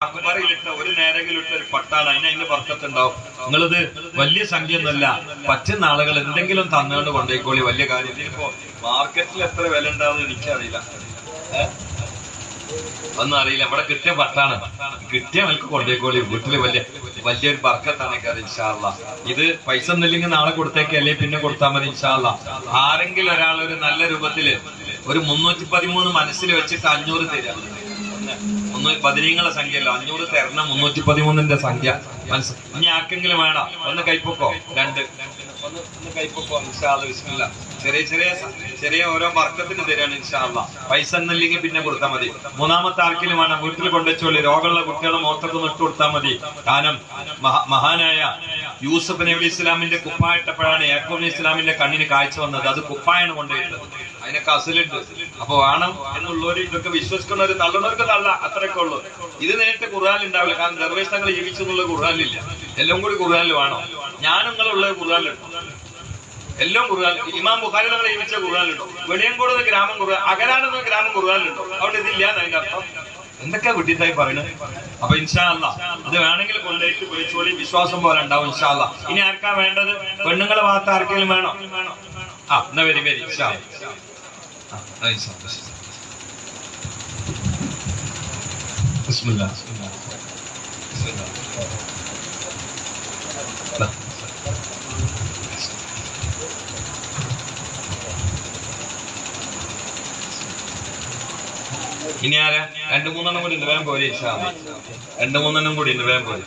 അക്ബറിലിട്ട ഒരു നേരെങ്കിലിട്ട ഒരു പട്ടാണ് അതിന് ബർക്കത്തുണ്ടാവും. നിങ്ങളിത് വലിയ സംഖ്യ ഒന്നുമല്ല, പറ്റുന്ന ആളുകൾ എന്തെങ്കിലും തന്നുകൊണ്ട് കൊണ്ടേക്കോളി. വലിയ കാര്യം. ഇതിപ്പോ മാർക്കറ്റിൽ എത്ര വില ഉണ്ടാവുമെന്ന് എനിക്കറിയില്ല, ഒന്നും അറിയില്ല. ഇവിടെ കിട്ടിയ പട്ടാണ്, കിട്ടിയ നമുക്ക് കൊണ്ടേക്കോളി. വീട്ടില് വലിയൊരു ബർക്കത്താണ് കാര്യം. ഇൻഷാ അല്ലാഹ് ഇത് പൈസ ഒന്നുമില്ലെങ്കിൽ നാളെ കൊടുത്തേക്ക്, അല്ലെങ്കിൽ പിന്നെ കൊടുത്താൽ മതി. ഇൻഷാ അല്ലാഹ് ആരെങ്കിലും ഒരാൾ ഒരു നല്ല രൂപത്തില് ഒരു 313 മനസ്സിൽ വെച്ചിട്ട് 500 തരാം. ബദരീങ്ങളെ സംഖ്യ അല്ല, 500 തരണം. 313ന്റെ സംഖ്യ മനസ്സിൽ. ഇനി ആർക്കെങ്കിലും വേണം ഒന്ന് കൈപ്പൊക്കോ, രണ്ട് ഒന്ന് കൈപ്പൊക്കോ. ഇൻഷാ അല്ലാഹ് ബിസ്മില്ലാ. ചെറിയ ഓരോ ബർക്കത്തിന് തരാണ് ഇൻഷാ അല്ലാഹ്. പൈസ ഒന്നില്ലെങ്കിൽ പിന്നെ കൊടുത്താൽ മതി. മൂന്നാമത്തെ ആർക്കെങ്കിലും വേണം വീട്ടിൽ കൊണ്ടുവച്ചോളി. രോഗമുള്ള കുട്ടികളെ മുഖത്തൊക്കെ ഇട്ട് കൊടുത്താൽ മതി. കാരണം മഹാനായ യൂസുഫ് നബി ഇസ്ലാമിന്റെ കുപ്പായിട്ടപ്പോഴാണ് യാക്കൂബ് നബി ഇസ്ലാമിന്റെ കണ്ണിന് കാഴ്ച വന്നത്. അത് കുപ്പായാണ് കൊണ്ടുപോയിട്ടത്, അതിനൊക്കെ അസലുണ്ട്. അപ്പൊ വേണം എന്നുള്ളവര് ഇതൊക്കെ വിശ്വസിക്കുന്നവര്, തള്ളുന്നവർക്ക് തള്ള, അത്രയൊക്കെ ഉള്ളു. ഇത് നേരിട്ട് ഖുർആനിൽ ഉണ്ടാവില്ല. കാരണം ദർവേഷ് തങ്ങൾ ജീവിച്ചു എന്നുള്ള ഖുർആനിലില്ല. എല്ലാം കൂടി ഖുർആനിൽ വേണം. ഞാൻ നിങ്ങളുള്ളത് ഖുർആനിലുണ്ട്, എല്ലാം ഖുർആൻ. ഇമാം ബുഖാരി തങ്ങൾ ജീവിച്ച ഖുർആനിലുണ്ടോ? വെളിയങ്കോട് ഗ്രാമം ഖുർആൻ, അകലാണെന്ന ഗ്രാമം ഖുർആനിലുണ്ടോ? അവിടെ ഇതില്ല എന്നതിന്റെ അർത്ഥം. എന്തൊക്കെ വിട്ടിട്ടായി പറയുന്നത്. അപ്പൊ ഇൻഷാ അല്ലാഹ് ഇത് വേണമെങ്കിൽ കൊണ്ടേക്ക് പോയിച്ചോളി. വിശ്വാസം പോലെ ഉണ്ടാവും ഇൻഷാ അല്ലാഹ്. ഇനി ആർക്കാ വേണ്ടത്? പെണ്ണുങ്ങളെ ഭാഗത്ത് ആർക്കെങ്കിലും വേണോ? എന്നാ വരി ഇൻഷാ അല്ലാഹ്. ബിസ്മില്ലാഹ്. ഇനി ആരാ? 2-3 കൂടി ഉണ്ട്, വേഗം പോലെ. 2-3 കൂടി ഉണ്ട്, വേഗം പോലെ.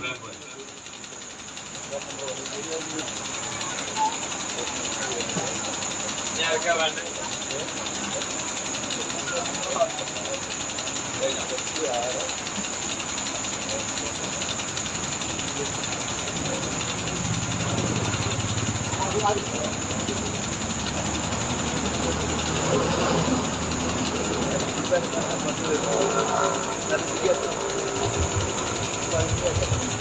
Thank you.